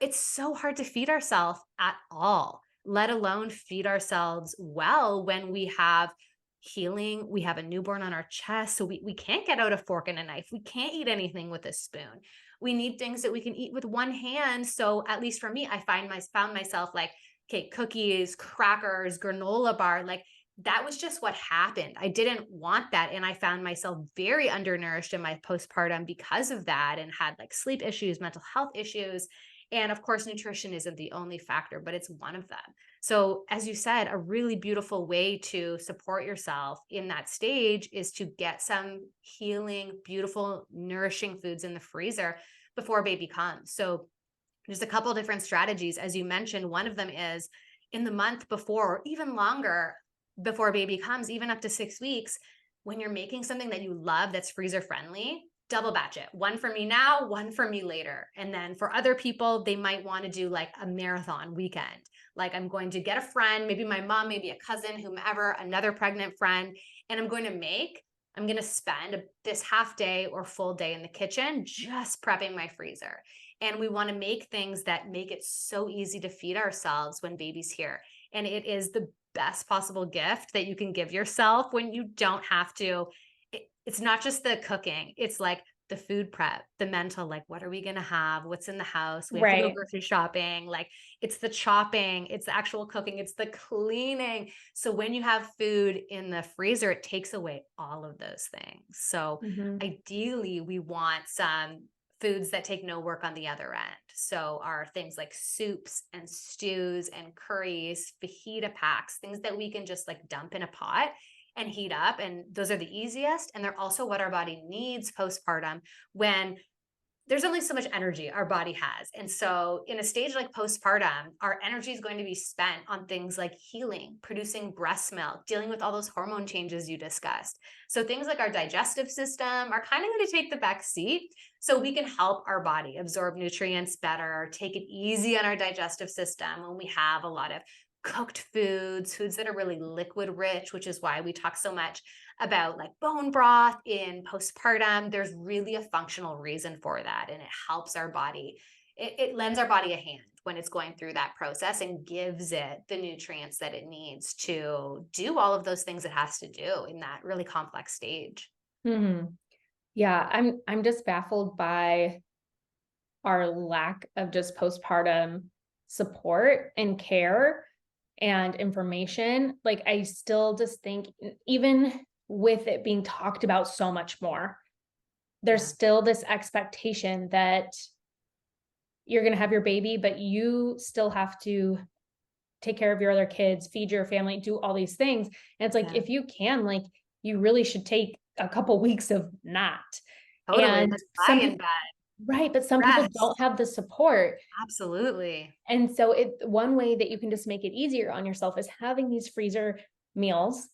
it's so hard to feed ourselves at all, let alone feed ourselves well when we have healing, we have a newborn on our chest. So we can't get out a fork and a knife. We can't eat anything with a spoon. We need things that we can eat with one hand. So at least for me, I found myself like, okay, cookies, crackers, granola bar, like that was just what happened. I didn't want that. And I found myself very undernourished in my postpartum because of that and had like sleep issues, mental health issues. And of course, nutrition isn't the only factor, but it's one of them. So as you said, a really beautiful way to support yourself in that stage is to get some healing, beautiful, nourishing foods in the freezer before baby comes. So there's a couple different strategies. As you mentioned, one of them is in the month before, or even longer before baby comes, even up to 6 weeks, when you're making something that you love that's freezer friendly, double batch it. One for me now, one for me later. And then for other people, they might want to do like a marathon weekend. Like I'm going to get a friend, maybe my mom, maybe a cousin, whomever, another pregnant friend, and I'm going to spend this half day or full day in the kitchen just prepping my freezer. And we want to make things that make it so easy to feed ourselves when baby's here. And it is the best possible gift that you can give yourself when you don't have to. It's not just the cooking. It's like the food prep, the mental, like, what are we going to have? What's in the house? We have to go Right. grocery shopping. Like it's the chopping, it's the actual cooking, it's the cleaning. So when you have food in the freezer, it takes away all of those things. So ideally we want some foods that take no work on the other end. So are things like soups and stews and curries, fajita packs, things that we can just like dump in a pot and heat up. And those are the easiest. And they're also what our body needs postpartum when there's only so much energy our body has. And so in a stage like postpartum, our energy is going to be spent on things like healing, producing breast milk, dealing with all those hormone changes you discussed. So things like our digestive system are kind of going to take the back seat so we can help our body absorb nutrients better, take it easy on our digestive system when we have a lot of cooked foods that are really liquid rich, which is why we talk so much about like bone broth in postpartum. There's really a functional reason for that. And it helps our body. It lends our body a hand when it's going through that process and gives it the nutrients that it needs to do all of those things it has to do in that really complex stage. Yeah, I'm just baffled by our lack of just postpartum support and care and information. Like I still just think even with it being talked about so much more, there's still this expectation that you're going to have your baby, but you still have to take care of your other kids, feed your family, do all these things. And it's like, if you can, like, you really should take a couple weeks of not. Totally. And Let's lie some in people, bed. right, but some people Rest. don't have the support. Absolutely. And so one way that you can just make it easier on yourself is having these freezer meals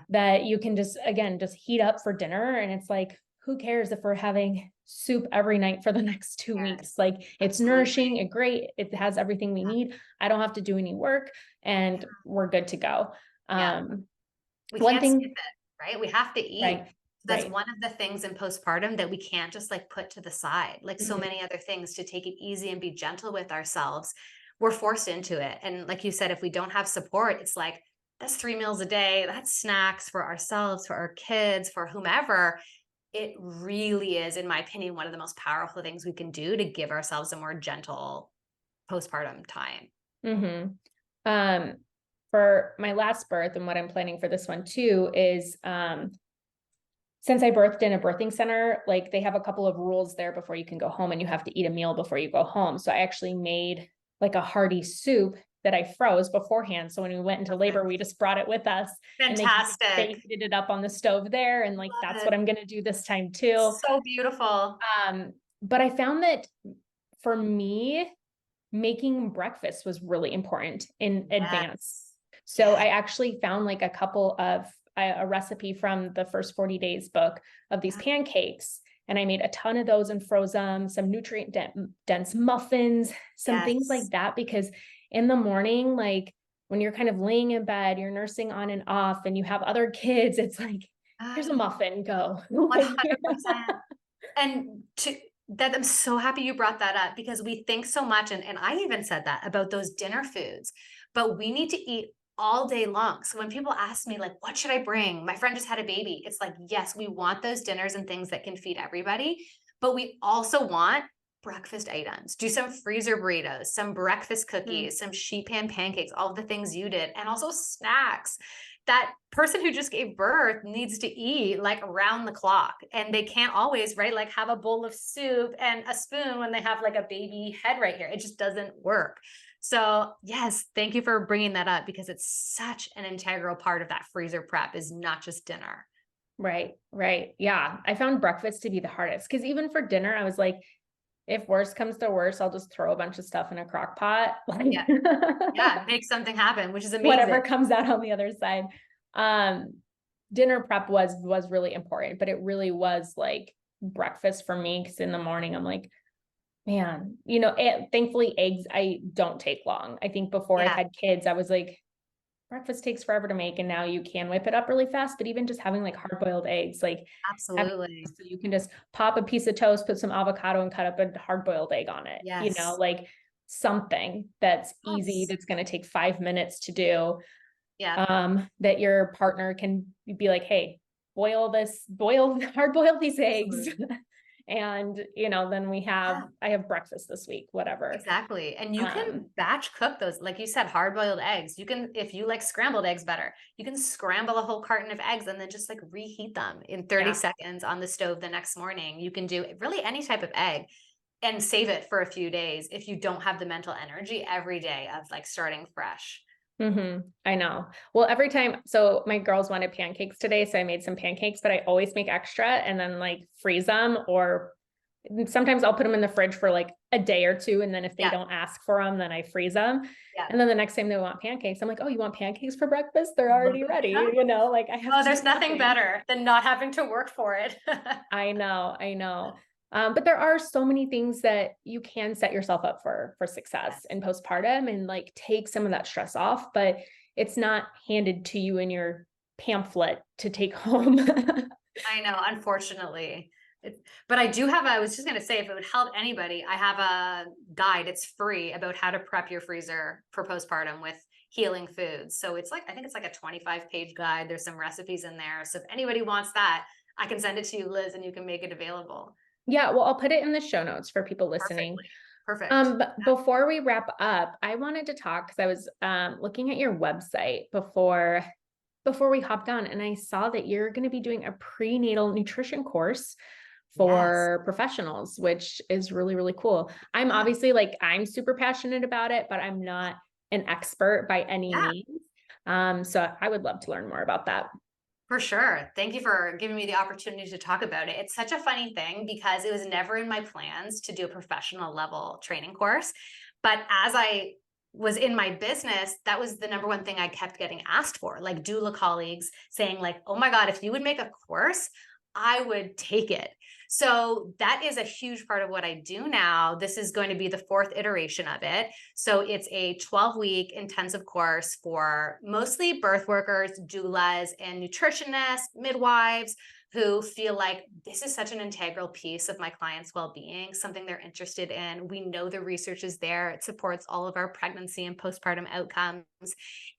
that you can just, again, just heat up for dinner. And it's like, who cares if we're having soup every night for the next 2 weeks? Like it's nourishing, it's great. It has everything we need. I don't have to do any work and we're good to go. We One can't thing, skip it, right? We have to eat. right, That's right. one of the things in postpartum that we can't just like put to the side, like so many other things, to take it easy and be gentle with ourselves. We're forced into it. And like you said, if we don't have support, it's like, that's 3 meals a day. That's snacks for ourselves, for our kids, for whomever. It really is, in my opinion, one of the most powerful things we can do to give ourselves a more gentle postpartum time. For my last birth and what I'm planning for this one too is, since I birthed in a birthing center, like they have a couple of rules there before you can go home and you have to eat a meal before you go home. So I actually made like a hearty soup that I froze beforehand. So when we went into labor, we just brought it with us. Fantastic. And they heated it up on the stove there. And like, that's what I'm going to do this time too. So beautiful. But I found that for me, making breakfast was really important in advance. So I actually found like a recipe from the First 40 Days book of these pancakes. And I made a ton of those and froze them, some nutrient dense muffins, some things like that, because in the morning, like when you're kind of laying in bed, you're nursing on and off and you have other kids, it's like, here's a muffin, go. 100%. And I'm so happy you brought that up, because we think so much, and I even said that about those dinner foods, but we need to eat all day long. So when people ask me like, what should I bring? My friend just had a baby. It's like, yes, we want those dinners and things that can feed everybody, but we also want breakfast items. Do some freezer burritos, some breakfast cookies, some sheet pan pancakes, all of the things you did, and also snacks. that person who just gave birth needs to eat like around the clock, and they can't always, right, like have a bowl of soup and a spoon when they have like a baby head right here. It just doesn't work. So yes, thank you for bringing that up, because it's such an integral part of that freezer prep, is not just dinner. Right. Right. Yeah. I found breakfast to be the hardest because even for dinner, I was like, if worst comes to worst, I'll just throw a bunch of stuff in a crock pot. Yeah. Yeah. Make something happen, which is Whatever amazing. comes out on the other side. Um, Dinner prep was really important, but it really was like breakfast for me. Cause in the morning, I'm like, man, thankfully eggs, I don't take long. I think before I Yeah, had kids, I was like, breakfast takes forever to make. And now you can whip it up really fast, but even just having like hard boiled eggs, like having, absolutely. so you can just pop a piece of toast, put some avocado and cut up a hard boiled egg on it, Yes. like something that's easy, Yes. that's going to take 5 minutes to do, Yeah. that your partner can be like, hey, hard boil these eggs. Absolutely. And, then Yeah. I have breakfast this week, whatever. Exactly. And you can Um, batch cook those. Like you said, hard boiled eggs. You can, if you like scrambled eggs better, you can scramble a whole carton of eggs and then just like reheat them in 30 yeah. seconds on the stove the next morning. You can do really any type of egg and save it for a few days if you don't have the mental energy every day of like starting fresh. I know. Well, every time, so my girls wanted pancakes today, so I made some pancakes, but I always make extra and then like freeze them, or sometimes I'll put them in the fridge for like a day or two. And then if they Yeah. don't ask for them, then I freeze them. Yeah. And then the next time they want pancakes, I'm like, oh, you want pancakes for breakfast? They're Look already at ready. that. Like I have Oh, to do there's nothing nothing. better than not having to work for it. I know, I know. But there are so many things that you can set yourself up for success Yes. in postpartum and like take some of that stress off, but it's not handed to you in your pamphlet to take home. I know, unfortunately. But I do have I was just going to say, if it would help anybody, I have a guide. It's free about how to prep your freezer for postpartum with healing foods. So it's like, I think it's like a 25-page guide. There's some recipes in there. So if anybody wants that, I can send it to you, Liz, and you can make it available. Yeah, well, I'll put it in the show notes for people listening. Perfectly. Perfect. But before we wrap up, I wanted to talk because I was looking at your website before we hopped on, and I saw that you're going to be doing a prenatal nutrition course Yes. for professionals, which is really, really cool. I'm Yeah. obviously like, I'm super passionate about it, but I'm not an expert by any Yeah. means. So I would love to learn more about that. For sure. Thank you for giving me the opportunity to talk about it. It's such a funny thing because it was never in my plans to do a professional level training course. But as I was in my business, that was the number one thing I kept getting asked for, like doula colleagues saying like, oh my God, if you would make a course, I would take it. So that is a huge part of what I do now. This is going to be the fourth iteration of it. So it's a 12-week intensive course for mostly birth workers, doulas, and nutritionists, midwives who feel like this is such an integral piece of my clients' well-being, something they're interested in. We know the research is there. It supports all of our pregnancy and postpartum outcomes.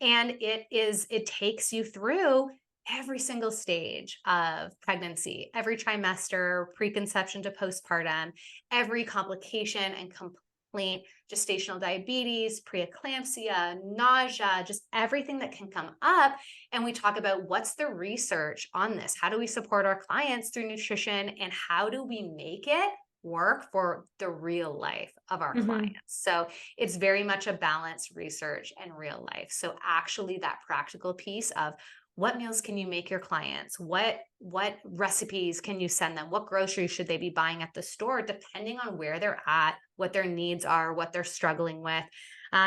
And it takes you through every single stage of pregnancy, every trimester, preconception to postpartum, every complication and complaint, gestational diabetes, preeclampsia, nausea, just everything that can come up. And we talk about what's the research on this? How do we support our clients through nutrition? And how do we make it work for the real life of our Mm-hmm. clients? So it's very much a balanced research and real life. So actually that practical piece of what meals can you make your clients? What recipes can you send them? What groceries should they be buying at the store, depending on where they're at, what their needs are, what they're struggling with.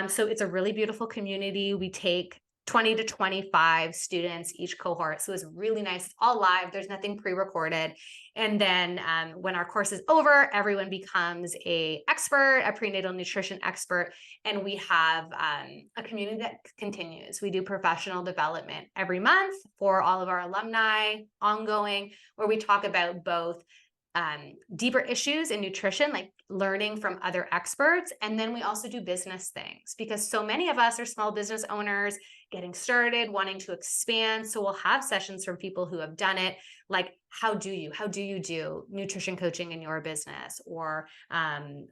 So it's a really beautiful community. We take 20 to 25 students each cohort. So it's really nice. It's all live. There's nothing pre-recorded. And then when our course is over, everyone becomes a prenatal nutrition expert. And we have a community that continues. We do professional development every month for all of our alumni, ongoing, where we talk about both deeper issues in nutrition, like learning from other experts. And then we also do business things because so many of us are small business owners getting started, wanting to expand. So we'll have sessions from people who have done it, like how do you do nutrition coaching in your business, or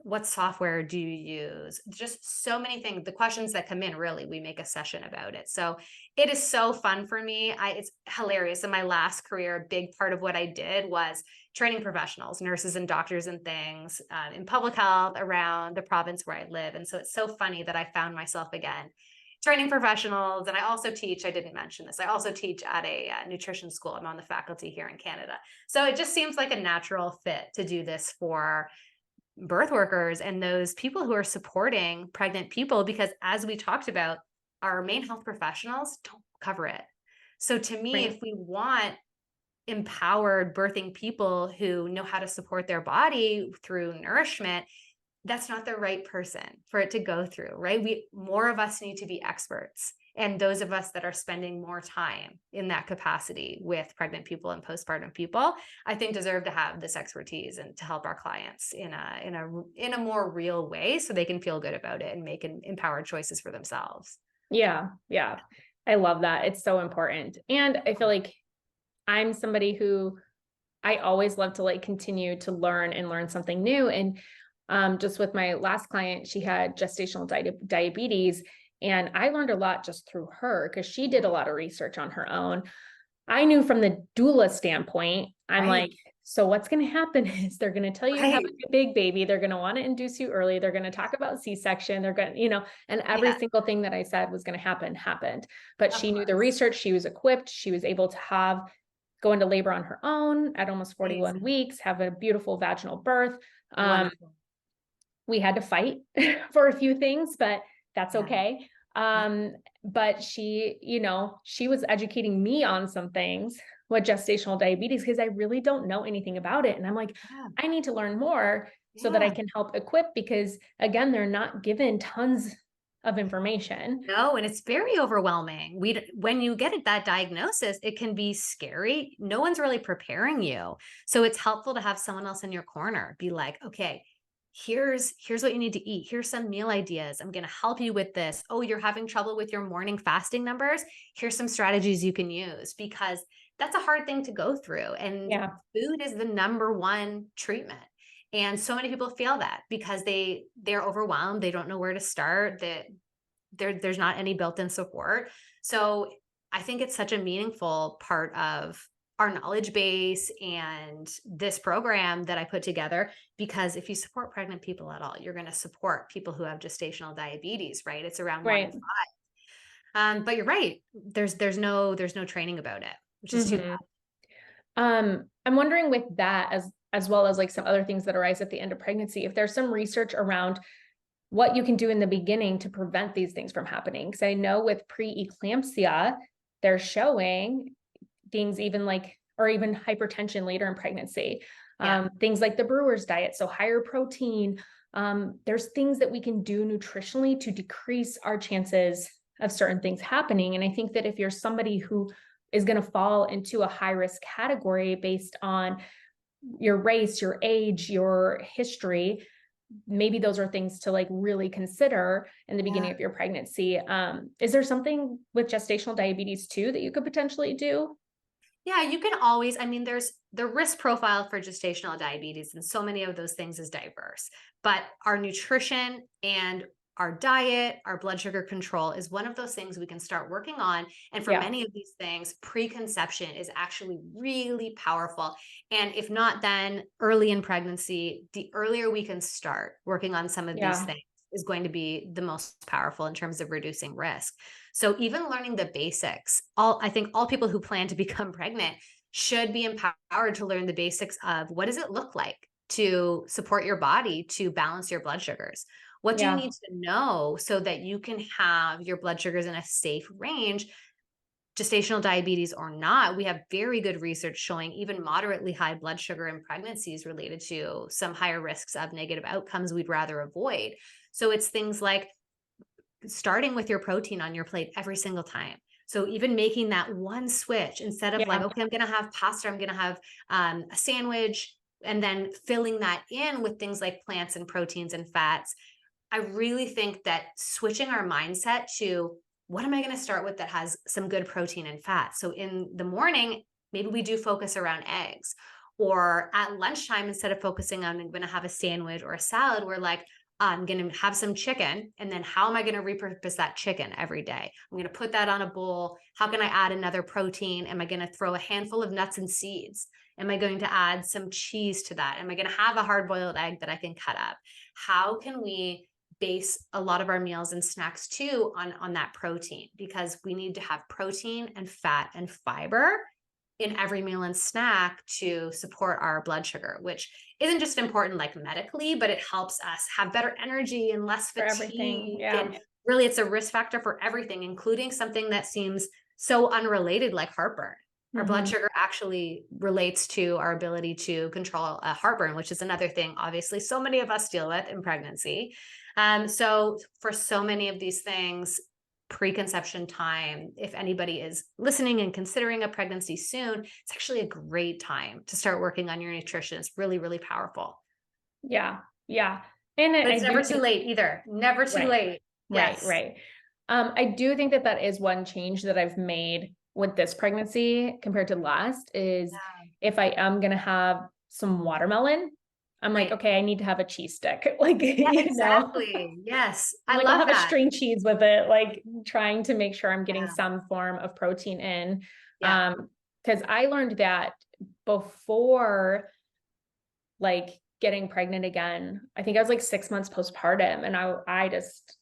what software do you use? Just so many things. The questions that come in, really, we make a session about it. So it is so fun for me. It's hilarious. In my last career, a big part of what I did was training professionals, nurses and doctors and things in public health around the province where I live. And so it's so funny that I found myself again training professionals. And I also teach, I didn't mention this, I also teach at a nutrition school. I'm on the faculty here in Canada. So it just seems like a natural fit to do this for birth workers and those people who are supporting pregnant people, because as we talked about, our main health professionals don't cover it. So to me, Right. if we want empowered birthing people who know how to support their body through nourishment, that's not the right person for it to go through, right? More of us need to be experts. And those of us that are spending more time in that capacity with pregnant people and postpartum people, I think deserve to have this expertise and to help our clients in a more real way so they can feel good about it and make empowered choices for themselves. Yeah. Yeah. I love that. It's so important. And I feel like I'm somebody who I always love to like continue to learn and learn something new. And just with my last client, she had gestational diabetes, and I learned a lot just through her because she did a lot of research on her own. I knew from the doula standpoint, I'm Right. like, so what's going to happen is they're going to tell you to have Right. a big baby. They're going to want to induce you early. They're going to talk about C-section. They're going to, and every Yeah, single thing that I said was going to happen happened. But of she knew the course. research. She was equipped. She was able to go into labor on her own at almost 41 Amazing. weeks, have a beautiful vaginal birth. Um, Wonderful. we had to fight for a few things, but that's Yeah. okay. Yeah. But she was educating me on some things with gestational diabetes because I really don't know anything about it. And I'm like, Yeah. I need to learn more so that I Yeah. can help equip, because again, they're not given tons of information. No, and it's very overwhelming. When you get that diagnosis, it can be scary. No one's really preparing you. So it's helpful to have someone else in your corner. Be like, okay, here's what you need to eat. Here's some meal ideas. I'm going to help you with this. Oh, you're having trouble with your morning fasting numbers. Here's some strategies you can use, because that's a hard thing to go through. And Yeah. food is the number one treatment. And so many people feel that because they're overwhelmed. They don't know where to start. That there's not any built-in support. So I think it's such a meaningful part of our knowledge base and this program that I put together, because if you support pregnant people at all, you're going to support people who have gestational diabetes, right? It's around one in Right. five. But you're right. There's no training about it, which is too bad. Mhm. I'm wondering with that, as well as like some other things that arise at the end of pregnancy, if there's some research around what you can do in the beginning to prevent these things from happening. Because I know with preeclampsia, they're showing things even like, or even hypertension later in pregnancy, Yeah. things like the brewer's diet, so higher protein. There's things that we can do nutritionally to decrease our chances of certain things happening. And I think that if you're somebody who is going to fall into a high risk category based on your race, your age, your history, maybe those are things to like really consider in the beginning Yeah. of your pregnancy. Is there something with gestational diabetes too that you could potentially do? Yeah, you can always, I mean, there's the risk profile for gestational diabetes, and so many of those things is diverse. But our nutrition and our diet, our blood sugar control is one of those things we can start working on. And for Yeah. many of these things, preconception is actually really powerful. And if not, then early in pregnancy, the earlier we can start working on some of these Yeah. things is going to be the most powerful in terms of reducing risk. So even learning the basics, I think all people who plan to become pregnant should be empowered to learn the basics of what does it look like to support your body to balance your blood sugars? What do you Yeah. need to know so that you can have your blood sugars in a safe range? Gestational diabetes or not, we have very good research showing even moderately high blood sugar in pregnancy is related to some higher risks of negative outcomes we'd rather avoid. So it's things like starting with your protein on your plate every single time. So even making that one switch instead of like, Yeah. okay, I'm going to have pasta, I'm going to have a sandwich, and then filling that in with things like plants and proteins and fats. I really think that switching our mindset to what am I going to start with that has some good protein and fat? So in the morning, maybe we do focus around eggs. Or at lunchtime, instead of focusing on, I'm going to have a sandwich or a salad, we're like, I'm going to have some chicken. And then how am I going to repurpose that chicken every day? I'm going to put that on a bowl. How can I add another protein? Am I going to throw a handful of nuts and seeds? Am I going to add some cheese to that? Am I going to have a hard-boiled egg that I can cut up? How can we base a lot of our meals and snacks too on that protein? Because we need to have protein and fat and fiber in every meal and snack to support our blood sugar, which isn't just important like medically, but it helps us have better energy and less For everything. fatigue. Yeah. And really, it's a risk factor for everything, including something that seems so unrelated like heartburn. Our blood sugar actually relates to our ability to control heartburn, which is another thing, obviously, so many of us deal with in pregnancy. So for so many of these things, preconception time, if anybody is listening and considering a pregnancy soon, it's actually a great time to start working on your nutrition. It's really, really powerful. Yeah. Yeah. And But I it's do never think, too late either. Never too right, late. right, Yes. right. I do think that that is one change that I've made with this pregnancy compared to last is if I am going to have some watermelon, I'm like, Right. okay, I need to have a cheese stick. Like, Yeah, you know, exactly. Yes. I'm I like, I'll love have a that. string cheese with it, like trying to make sure I'm getting Yeah. some form of protein in. Yeah. Because I learned that before like getting pregnant again. I think I was like 6 months postpartum and I just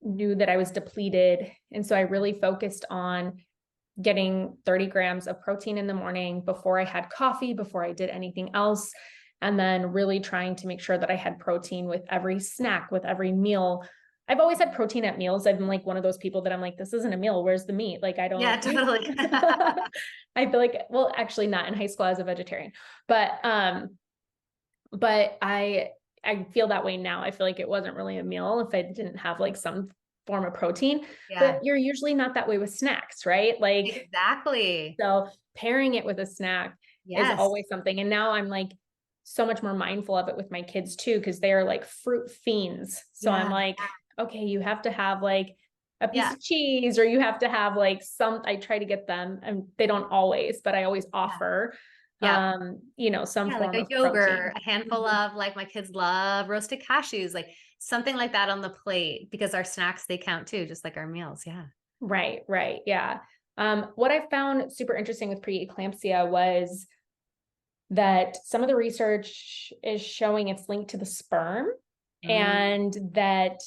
knew that I was depleted. And so I really focused on getting 30 grams of protein in the morning before I had coffee, before I did anything else. And then really trying to make sure that I had protein with every snack, with every meal. I've always had protein at meals. I've been like one of those people that I'm like, this isn't a meal. Where's the meat? Like, I Yeah, don't, totally. I feel like, well, actually not in high school as a vegetarian, but I feel that way now. I feel like it wasn't really a meal if I didn't have like some form of protein, Yeah, but you're usually not that way with snacks, right? Like, exactly. so pairing it with a snack is Yes. always something. And now I'm like so much more mindful of it with my kids too, because they are like fruit fiends. So I'm Yeah. like, okay, you have to have like a piece Yeah. of cheese, or you have to have like I try to get them, and they don't always, but I always offer, Yeah. some Yeah, like form a of protein. yogurt, a handful of, like, my kids love roasted cashews, like something like that on the plate, because our snacks, they count too, just like our meals. Yeah. Right, right. Yeah. What I found super interesting with preeclampsia was that some of the research is showing it's linked to the sperm, Mm, and that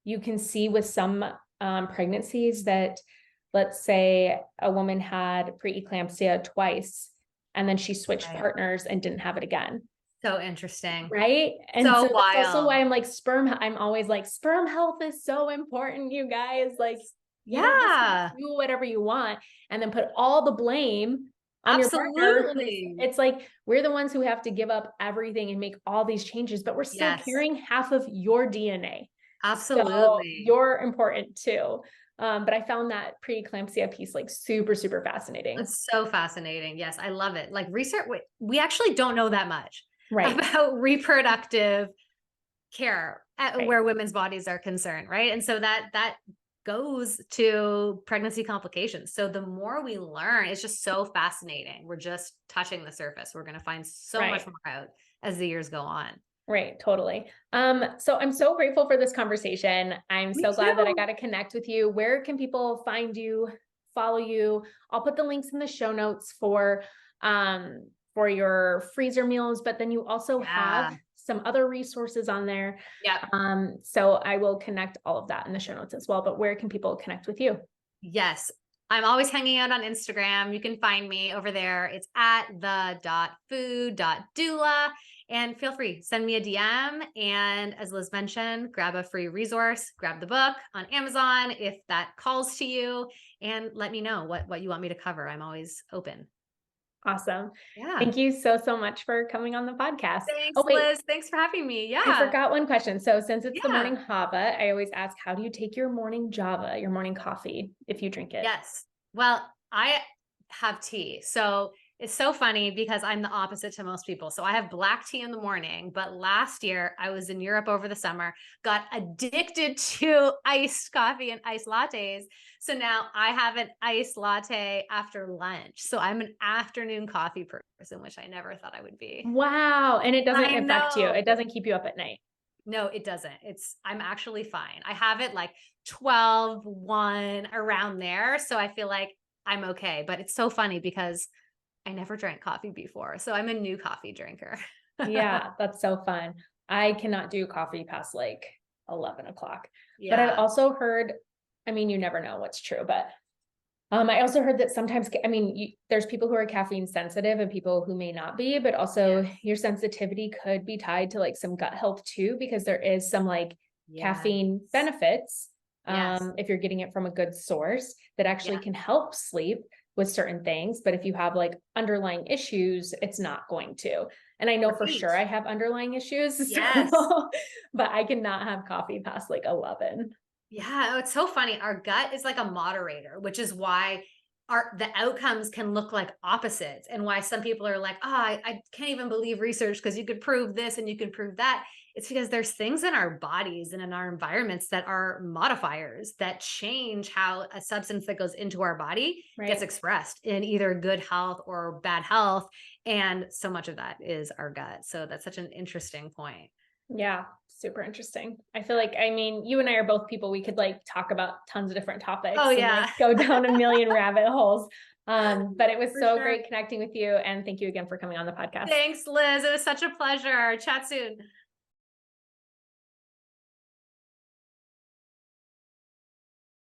you can see with some pregnancies that, let's say a woman had preeclampsia twice and then she switched right. partners and didn't have it again. So interesting. Right. And so So that's also wild. why I'm always like, sperm health is so important, you guys. Like, you don't just Yeah, do whatever you want and then put all the blame on your partner. absolutely. It's like we're the ones who have to give up everything and make all these changes, but we're still Yes, carrying half of your DNA. So absolutely. you're important too. But I found that preeclampsia piece like super, super fascinating. That's so fascinating. Yes, I love it. Like research, we actually don't know that much Right. about reproductive care Right. where women's bodies are concerned, right? And so that goes to pregnancy complications. So the more we learn, it's just so fascinating. We're just touching the surface. We're going to find so much Right. more out as the years go on. Right, totally. So I'm so grateful for this conversation. I'm Me so glad that I too. got to connect with you. Where can people find you, follow you? I'll put the links in the show notes for your freezer meals, but then you also have Yeah. some other resources on there. Yep. So I will connect all of that in the show notes as well. But where can people connect with you? Yes. I'm always hanging out on Instagram. You can find me over there. It's at the.food.doula. And feel free, send me a DM. And as Liz mentioned, grab a free resource, grab the book on Amazon if that calls to you, and let me know what you want me to cover. I'm always open. Awesome. Yeah. Thank you so, so much for coming on the podcast. Thanks, Oh, wait, Liz. Thanks for having me. I Yeah. forgot one question. So since it's the Yeah. morning Java, I always ask, how do you take your morning Java, your morning coffee, if you drink it? Yes. Well, I have tea. So It's so funny because I'm the opposite to most people. So I have black tea in the morning, but last year I was in Europe over the summer, got addicted to iced coffee and iced lattes. So now I have an iced latte after lunch. So I'm an afternoon coffee person, which I never thought I would be. Wow. And it doesn't I affect you. It know. doesn't keep you up at night. No, it doesn't. I'm actually fine. I have it like 12, 1 around there. So I feel like I'm okay. But it's so funny because I never drank coffee before. So I'm a new coffee drinker. Yeah, that's so fun. I cannot do coffee past like 11 o'clock. But I've Yeah. also heard, I mean, you never know what's true, but I also heard that sometimes, I mean, there's people who are caffeine sensitive and people who may not be, but also Yes. your sensitivity could be tied to like some gut health too, because there is some like Yes. caffeine benefits, Yes. if you're getting it from a good source that actually Yeah. can help sleep with certain things. But if you have like underlying issues, it's not going to. And I know for Right. sure I have underlying issues, Yes. so, but I cannot have coffee past like 11. Yeah, oh, it's so funny. Our gut is like a moderator, which is why the outcomes can look like opposites, and why some people are like, "Oh, I can't even believe research because you could prove this and you could prove that." It's because there's things in our bodies and in our environments that are modifiers that change how a substance that goes into our body gets Right. expressed in either good health or bad health. And so much of that is our gut. So that's such an interesting point. Yeah, super interesting. I feel like, I mean, you and I are both people, we could like talk about tons of different Oh topics and like yeah, go down a million rabbit holes. But it was for so sure. great connecting with you. And thank you again for coming on the podcast. Thanks, Liz. It was such a pleasure. Chat soon.